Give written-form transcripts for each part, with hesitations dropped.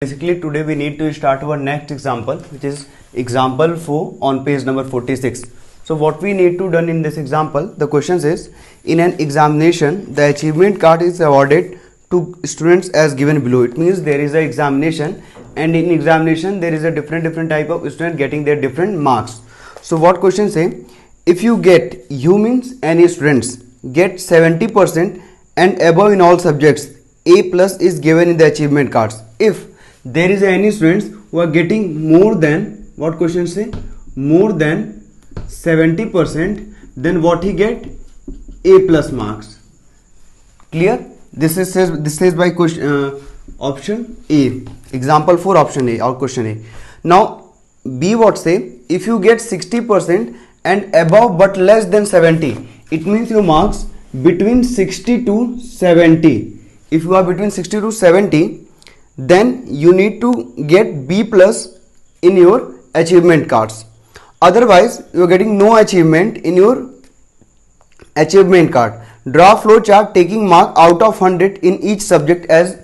Basically today we need to start our next example, which is example 4 on page number 46. So what we need to done in this example, the questions is, in an examination the achievement card is awarded to students as given below. It means there is an examination, and in examination there is a different type of student getting their different marks. So what question say, if you get, you means any students get 70% and above in all subjects, A plus is given in the achievement cards. If there is any students who are getting more than, what question say, more than 70%, then what he get, A plus marks. Clear? This says by question option A, example 4 option A or question A. Now B what say, if you get 60% and above but less than 70, it means your marks between 60 to 70. If you are between 60 to 70, then you need to get B plus in your achievement cards. Otherwise you are getting no achievement in your achievement card. Draw flow chart taking mark out of 100 in each subject as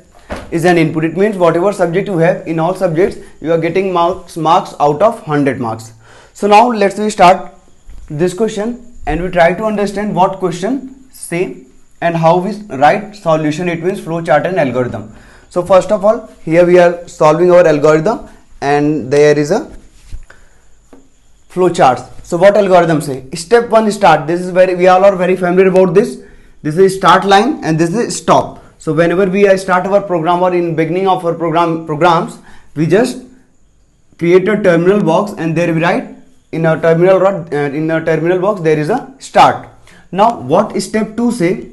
is an input. It means whatever subject you have, in all subjects you are getting marks out of 100 marks. So now let's start this question and we try to understand what question say and how we write solution. It means flow chart and algorithm. So first of all, here we are solving our algorithm and there is a flow chart. So what algorithm say? Step 1 start. This is we all are very familiar about this. This is start line and this is stop. So whenever we start our program or in beginning of our programs, we just create a terminal box and there we write in a terminal box there is a start. Now what step 2 say?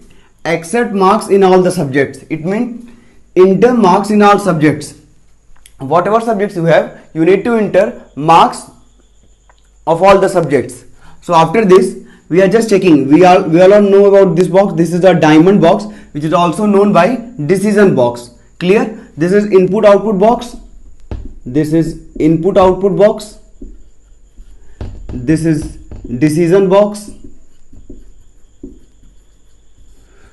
Accept marks in all the subjects. It means enter marks in all subjects. Whatever subjects you have, you need to enter marks of all the subjects. So after this we are just checking. We all know about this box. This is a diamond box, which is also known by decision box. Clear? This is input output box. This is input output box. This is decision box.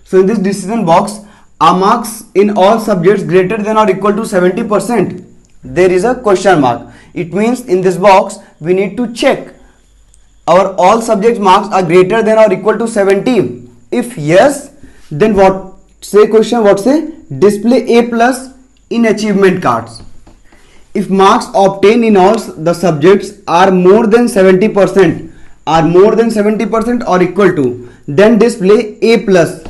So in this decision box, are marks in all subjects greater than or equal to 70%? There is a question mark. It means in this box we need to check our all subject marks are greater than or equal to 70. If yes, then what say question, what say, display A plus in achievement cards. If marks obtained in all the subjects are more than 70%, or equal to, then display A plus,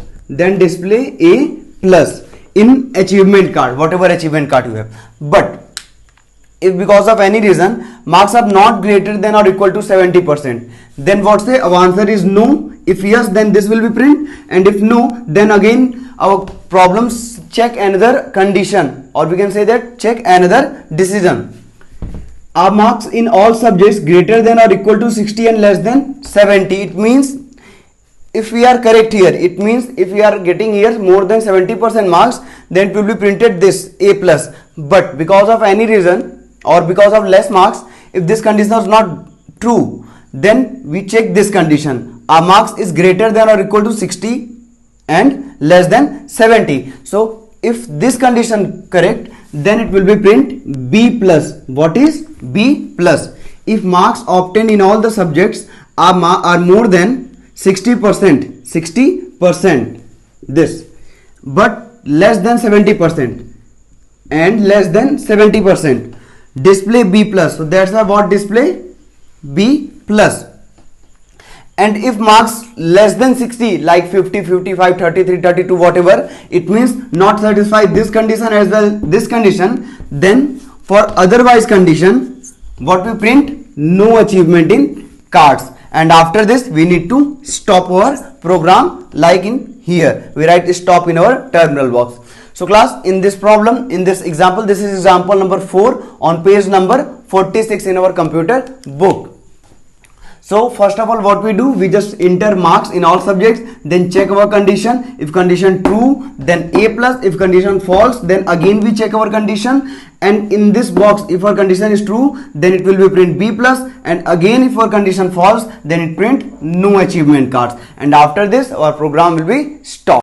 in achievement card, whatever achievement card you have. But if because of any reason marks are not greater than or equal to 70%, then what say, our answer is no. If yes, then this will be print, and if no, then again our problems check another condition, or we can say that check another decision. Are marks in all subjects greater than or equal to 60 and less than 70? It means if we are correct here, it means if we are getting here more than 70% marks, then it will be printed this A plus. But because of any reason or because of less marks, if this condition is not true, then we check this condition. Our marks is greater than or equal to 60 and less than 70. So if this condition correct, then it will be print B plus. What is B plus? If marks obtained in all the subjects are more than 60%, this, but less than 70% and less than 70%, display B plus. So that's what display B plus. And if marks less than 60, like 50, 55, 33, 32, whatever, it means not satisfy this condition as well this condition, then for otherwise condition, what we print, no achievement in cards. And after this we need to stop our program, like in here we write stop in our terminal box. So class, in this problem, in this example, this is example number 4 on page number 46 in our computer book. So first of all, what we do, we just enter marks in all subjects, then check our condition. If condition true, then A plus. If condition false, then again we check our condition. And in this box, if our condition is true, then it will be print B plus. And again, if our condition false, then it print no achievement cards. And after this, our program will be stopped.